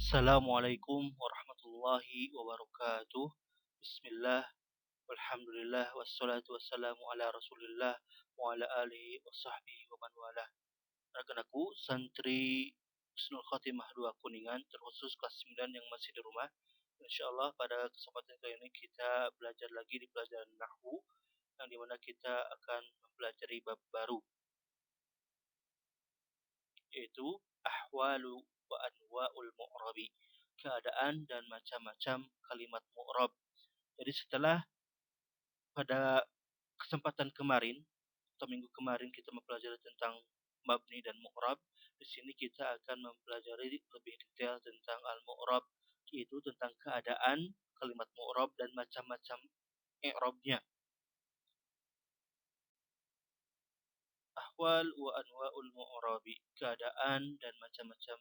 Assalamualaikum warahmatullahi wabarakatuh. Bismillah, walhamdulillah, wassalatu wassalamu ala rasulillah wa ala alihi wa sahbihi wa man walah. Rekan-rekanku, santri Husnul Khotimah 2 Kuningan, terkhusus kelas 9 yang masih di rumah. Insyaallah pada kesempatan kali ini kita belajar lagi di pelajaran Nahwu, yang dimana kita akan mempelajari bab baru, yaitu ahwalu wa anwa'ul mu'rabi, keadaan dan macam-macam kalimat mu'rab. Jadi setelah pada kesempatan kemarin atau minggu kemarin kita mempelajari tentang mabni dan mu'rab, di sini kita akan mempelajari lebih detail tentang al-mu'rab, yaitu tentang keadaan kalimat mu'rab dan macam-macam i'rabnya. Ahwal wa anwa'ul mu'rabi, keadaan dan macam-macam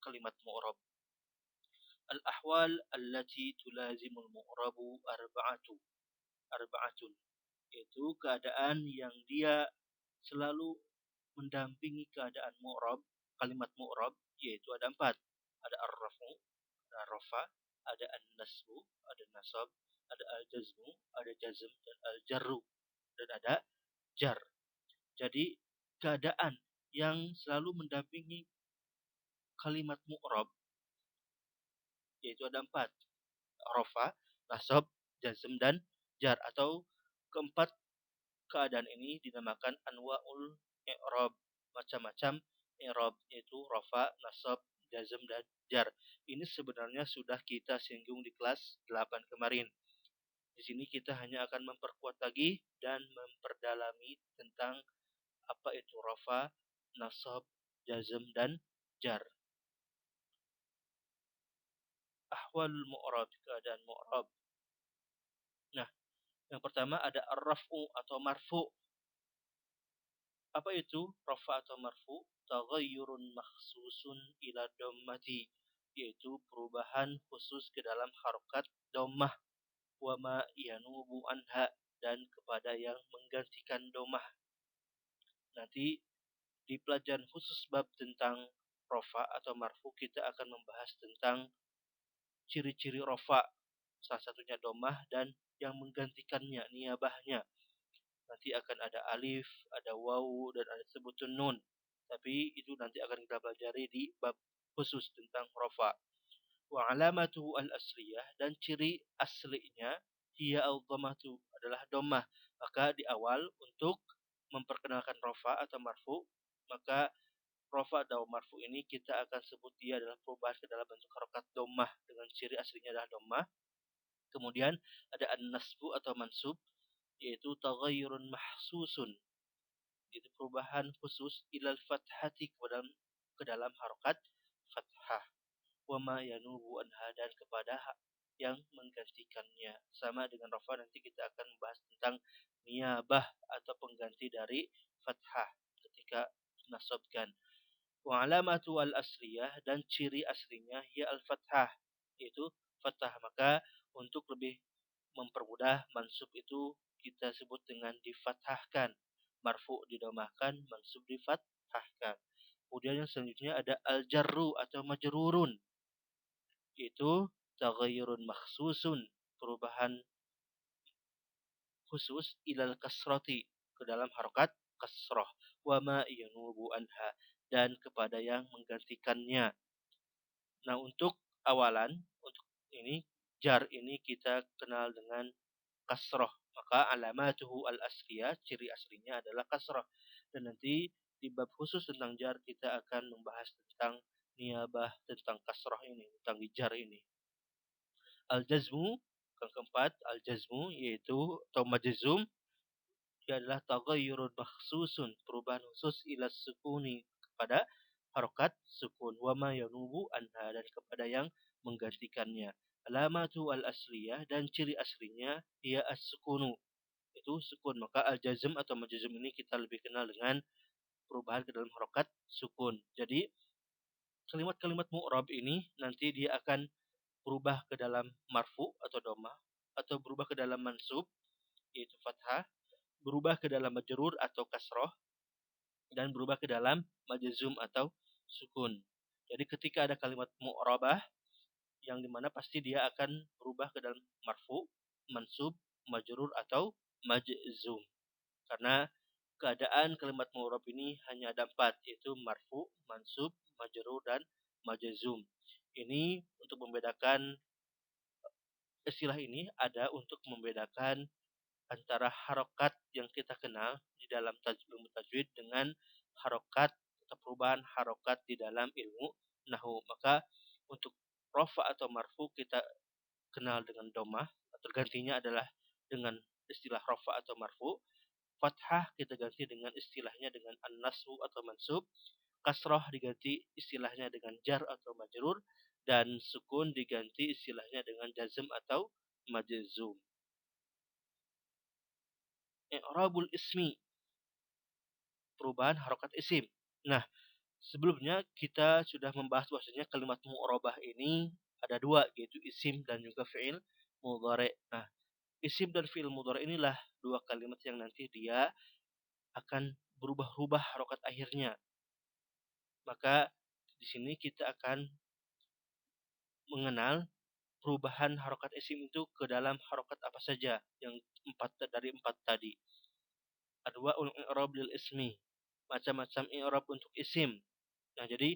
kalimat mu'rab. Al-ahwal allati tulazimul mu'rabu arba'atun, yaitu keadaan yang dia selalu mendampingi keadaan mu'rab, kalimat mu'rab, yaitu ada 4. Ada ar-rafu, ada rafa, ada an-nasbu, ada nasab, ada al-jazmu, ada jazm, dan al-jarru, dan ada jar. Jadi keadaan yang selalu mendampingi kalimat mu'rab yaitu ada 4. Rafa, nasab, jazm, dan jar, atau keempat keadaan ini dinamakan anwa'ul i'rab, macam-macam i'rab, yaitu rafa, nasab, jazm, dan jar. Ini sebenarnya sudah kita singgung di kelas 8 kemarin. Di sini kita hanya akan memperkuat lagi dan memperdalami tentang apa itu rafa, nasab, jazm, dan jar. Ahwal mu'rab, keadaan mu'rab. Nah, yang pertama ada ar-raf'u atau marfu'. Apa itu rafa atau marfu? Taghayyurun makhsusun ila dhammati, yaitu perubahan khusus ke dalam harokat dhammah, wa ma yanubu anha, dan kepada yang menggantikan dhammah. Nanti di pelajaran khusus bab tentang rafa atau marfu kita akan membahas tentang ciri-ciri rafa, salah satunya dhammah, dan yang menggantikannya niyabahnya. Nanti akan ada alif, ada wawu, dan ada sebutun nun. Tapi itu nanti akan kita pelajari di bab khusus tentang rafa. Wa alamatuhu al-asliyah, dan ciri aslinya hiya al-dhammatu, adalah dhammah. Maka di awal untuk memperkenalkan rafa atau marfu, maka rafa atau marfu ini kita akan sebut dia adalah perubahan ke dalam bentuk harokat dhammah dengan ciri aslinya adalah dhammah. Kemudian ada an-nasbu atau mansub, yaitu taghayyurun mahsusun, itu perubahan khusus ilal fathati, ke dalam harokat fathah, wa ma yanubu anha, dan kepada yang menggantikannya. Sama dengan rafa, nanti kita akan membahas tentang niyabah atau pengganti dari fathah ketika nasabkan. Wa alamatu al-asliyah, dan ciri aslinya ya al-fathah, yaitu fathah. Maka untuk lebih mempermudah, mansub itu kita sebut dengan difathahkan, marfu didomahkan, mansub difathahkan. Kemudian yang selanjutnya ada al-jarru atau majrurun, yaitu taghayyurun makhsusun, perubahan khusus ilal kasrati, ke dalam harokat kasrah, wa ma yanubu anha, dan kepada yang menggantikannya. Nah, untuk awalan, untuk ini jar ini kita kenal dengan kasrah. Maka alamatuhu al-asliyah, ciri aslinya adalah kasrah. Dan nanti di bab khusus tentang jar kita akan membahas tentang niyabah tentang kasrah ini, tentang jar ini. Al-jazmu, yang keempat, al-jazmu, yaitu atau majzum, dia adalah taghayyurun makhsusun, perubahan khusus ila sukuni, kepada harokat sukun, wa ma yanubu anha, dan kepada yang menggantikannya. Alamatu al-asliyah, dan ciri aslinya ia as-sukunu, itu sukun. Maka al-jazm atau majzum ini kita lebih kenal dengan perubahan ke dalam harokat sukun. Jadi kalimat-kalimat mu'rab ini nanti dia akan berubah ke dalam marfu atau dhammah, atau berubah ke dalam mansub yaitu fathah, berubah ke dalam majrur atau kasroh, dan berubah ke dalam majzum atau sukun. Jadi ketika ada kalimat mu'rabah yang dimana pasti dia akan berubah ke dalam marfu, mansub, majrur atau majzum. Karena keadaan kalimat mu'rab ini hanya ada empat, yaitu marfu, mansub, majrur, dan majzum. Ini untuk membedakan istilah ini ada untuk membedakan antara harokat yang kita kenal di dalam ilmu tajwid dengan harokat atau perubahan harokat di dalam ilmu nahu. Maka untuk rofa atau marfu kita kenal dengan domah, atau gantinya adalah dengan istilah rofa atau marfu. Fathah kita ganti dengan istilahnya dengan an-nasbu atau mansub. Kasroh diganti istilahnya dengan jar atau majrur. Dan sukun diganti istilahnya dengan jazm atau majzum. I'rabul ismi, perubahan harokat isim. Nah, sebelumnya kita sudah membahas bahwasanya kalimat mu'rabah ini ada dua, yaitu isim dan juga fi'il mudhari. Nah, isim dan fi'il mudhari inilah dua kalimat yang nanti dia akan berubah-ubah harokat akhirnya. Maka di sini kita akan mengenal perubahan harokat isim itu ke dalam harokat apa saja yang empat tadi. Adwa'ul i'rab lil ismi, macam-macam i'rab untuk isim. Nah, jadi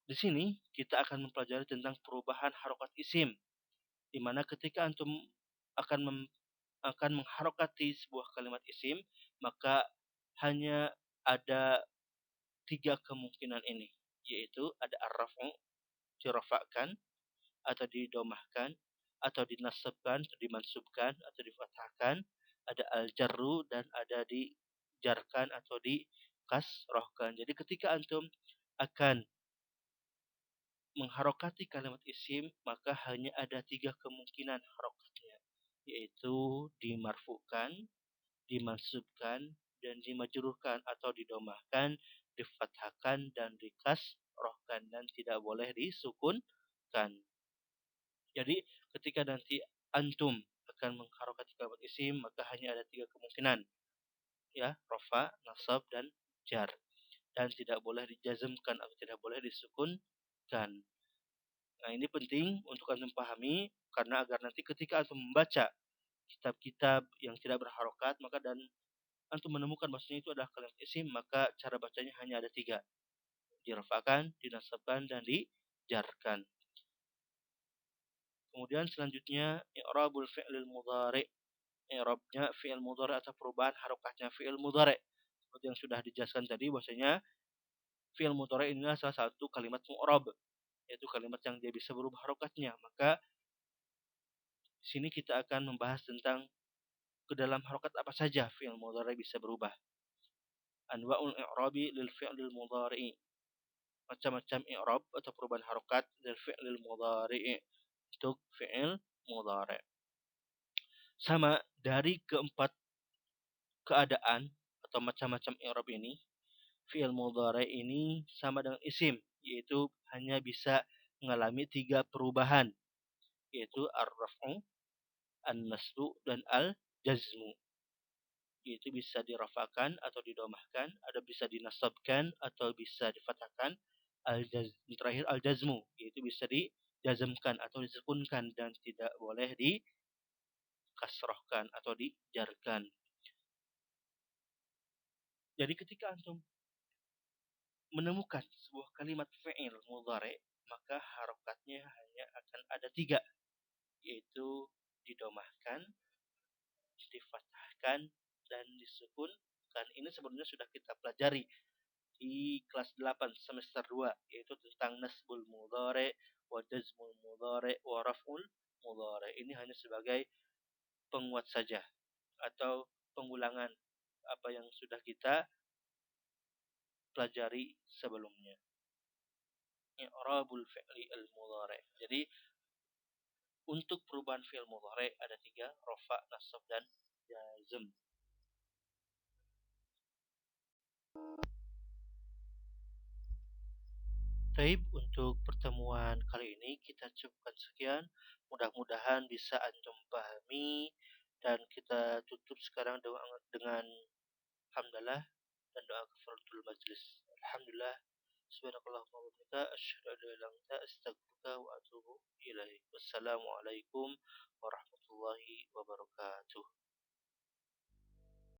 di sini kita akan mempelajari tentang perubahan harokat isim, di mana ketika antum akan akan mengharokati sebuah kalimat isim, maka hanya ada tiga kemungkinan ini, yaitu ada ar-raf'u, dirofakkan, atau didomahkan, atau dinasabkan, atau dimansubkan, atau difathahkan, ada al-jarru, dan ada dijarkan atau dikasrohkan. Jadi ketika antum akan mengharokati kalimat isim, maka hanya ada tiga kemungkinan harokatnya, yaitu dimarfukan, dimansubkan, dan dimajruhkan atau didomahkan, difathahkan, dan dikasrohkan, dan tidak boleh disukunkan. Jadi ketika nanti antum akan mengharokati kalimat isim, maka hanya ada tiga kemungkinan, ya, rofa, nasab, dan jar, dan tidak boleh dijazmkan atau tidak boleh disukunkan. Nah, ini penting untuk antum pahami, karena agar nanti ketika antum membaca kitab-kitab yang tidak berharokat, maka dan antum menemukan bahwasanya itu adalah kalimat isim, maka cara bacanya hanya ada tiga, dirafakan, dinasabkan, dan dijarkan. Kemudian selanjutnya i'rabul fi'lil mudhari, i'rabnya fi'il mudhari atau perubahan harokatnya fi'il mudhari. Seperti yang sudah dijelaskan tadi bahwasanya fi'il mudhari inilah salah satu kalimat mu'rab, yaitu kalimat yang dia bisa berubah harokatnya. Maka di sini kita akan membahas tentang ke dalam harokat apa saja fi'il mudhari bisa berubah. Anwa'ul i'rabi lil fi'lil mudhari, macam-macam i'rab atau perubahan harokat lil fi'lil mudhari, untuk fi'il mudhari. Sama dari keempat keadaan atau macam-macam i'rab ini, fi'il mudhari ini sama dengan isim, yaitu hanya bisa mengalami tiga perubahan, yaitu ar-raf'u, an-nasbu, dan al-jazmu. Yaitu bisa dirafakan atau didomahkan, ada bisa dinasabkan atau bisa difatahkan. Terakhir al-jazmu, yaitu bisa dijazmkan atau disukunkan dan tidak boleh dikasrohkan atau dijarkan. Jadi ketika antum menemukan sebuah kalimat fi'il mudhari, maka harokatnya hanya akan ada tiga, yaitu didomahkan, difathahkan, dan disukunkan. Ini sebenarnya sudah kita pelajari di kelas 8 semester 2, yaitu tentang nasbul mudhari, wa jazmul mudhari, wa raf'ul mudhari. Ini hanya sebagai penguat saja atau pengulangan apa yang sudah kita pelajari sebelumnya. I'rabul fi'li al-mudhari. Jadi untuk perubahan fi'il mudhari ada tiga, rofa, nasab, dan jazm. Taib, untuk pertemuan kali ini kita cukupkan sekian. Mudah-mudahan bisa antum pahami, dan kita tutup sekarang dengan hamdalah dan doa kafaratul majlis. Alhamdulillah Subhanakallahumma wa bihamdika asyhadu an la ilaha illa anta astaghfiruka wa atubu ilaik. Wassalamualaikum warahmatullahi wabarakatuh.